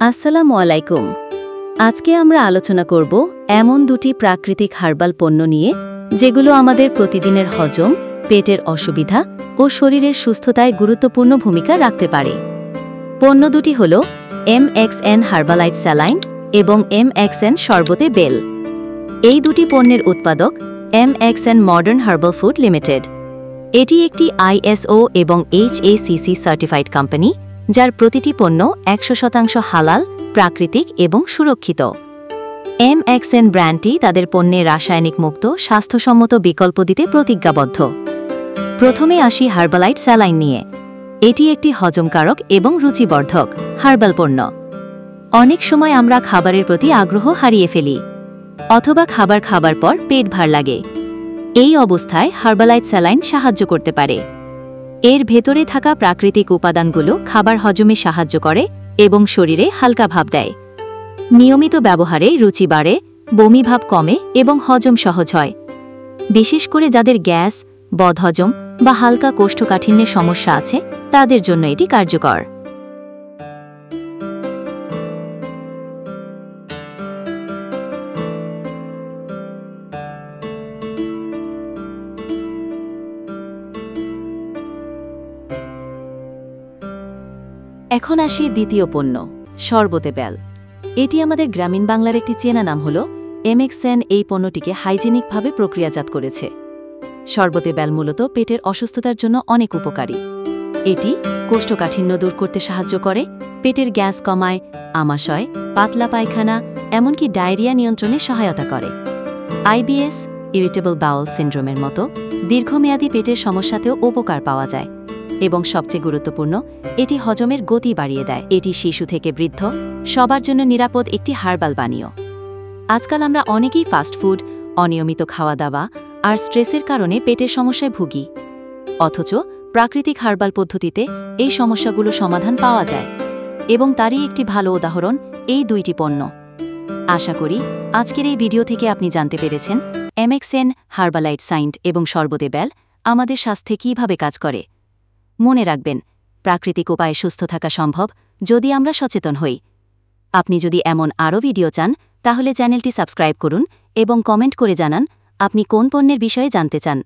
আসসালামু আলাইকুম। আজকে আমরা আলোচনা করব এমন দুটি প্রাকৃতিক হার্বাল পণ্য নিয়ে যেগুলো আমাদের প্রতিদিনের হজম, পেটের অসুবিধা ও শরীরের সুস্থতায় গুরুত্বপূর্ণ ভূমিকা রাখতে পারে। পণ্য দুটি হল MXN হার্বালাইট স্যালাইন এবং MXN শরবতে বেল। এই দুটি পণ্যের উৎপাদক MXN modern herbal food limited. এটি একটি ISO এবং HACC সার্টিফাইড কোম্পানি, যার প্রতিটি পণ্য 100% হালাল, প্রাকৃতিক এবং সুরক্ষিত। MXN ব্র্যান্ডটি তাদের পণ্যে রাসায়নিক মুক্ত, স্বাস্থ্যসম্মত বিকল্প দিতে প্রতিজ্ঞাবদ্ধ। প্রথমে আসি হার্বালাইট স্যালাইন নিয়ে। এটি একটি হজমকারক এবং রুচিবর্ধক হার্বাল পণ্য। অনেক সময় আমরা খাবারের প্রতি আগ্রহ হারিয়ে ফেলি, অথবা খাবার পর পেট ভার লাগে। এই অবস্থায় হার্বালাইট স্যালাইন সাহায্য করতে পারে। এর ভেতরে থাকা প্রাকৃতিক উপাদানগুলো খাবার হজমে সাহায্য করে এবং শরীরে হালকা ভাব দেয়। নিয়মিত ব্যবহারে রুচি বাড়ে, বমি ভাব কমে এবং হজম সহজ হয়। বিশেষ করে যাদের গ্যাস, বদহজম বা হালকা কোষ্ঠকাঠিন্যের সমস্যা আছে, তাদের জন্য এটি কার্যকর। এখন আসি দ্বিতীয় পণ্য, শরবতে বেল। এটি আমাদের গ্রামীণ বাংলার একটি চেনা নাম হল MXN। এই পণ্যটিকে হাইজেনিকভাবে প্রক্রিয়াজাত করেছে। শরবতে বেল মূলত পেটের অসুস্থতার জন্য অনেক উপকারী। এটি কোষ্ঠকাঠিন্য দূর করতে সাহায্য করে, পেটের গ্যাস কমায়, আমাশয়, পাতলা পায়খানা, এমনকি ডায়রিয়া নিয়ন্ত্রণে সহায়তা করে। IBS, ইরিটেবল বাউল সিন্ড্রোমের মতো দীর্ঘমেয়াদী পেটের সমস্যাতেও উপকার পাওয়া যায়। এবং সবচেয়ে গুরুত্বপূর্ণ, এটি হজমের গতি বাড়িয়ে দেয়। এটি শিশু থেকে বৃদ্ধ সবার জন্য নিরাপদ একটি হার্বাল পানীয়। আজকাল আমরা অনেকেই ফাস্টফুড, অনিয়মিত খাওয়া দাওয়া আর স্ট্রেসের কারণে পেটের সমস্যায় ভুগি। অথচ প্রাকৃতিক হার্বাল পদ্ধতিতে এই সমস্যাগুলো সমাধান পাওয়া যায়, এবং তারই একটি ভালো উদাহরণ এই দুইটি পণ্য। আশা করি আজকের এই ভিডিও থেকে আপনি জানতে পেরেছেন MXN হার্বালাইট সাইন্ট এবং শরবতে বেল আমাদের স্বাস্থ্যে কীভাবে কাজ করে। মনে রাখবেন, প্রাকৃতিক উপায়ে সুস্থ থাকা সম্ভব যদি আমরা সচেতন হই। আপনি যদি এমন আরও ভিডিও চান, তাহলে চ্যানেলটি সাবস্ক্রাইব করুন এবং কমেন্ট করে জানান আপনি কোন পণ্যের বিষয়ে জানতে চান।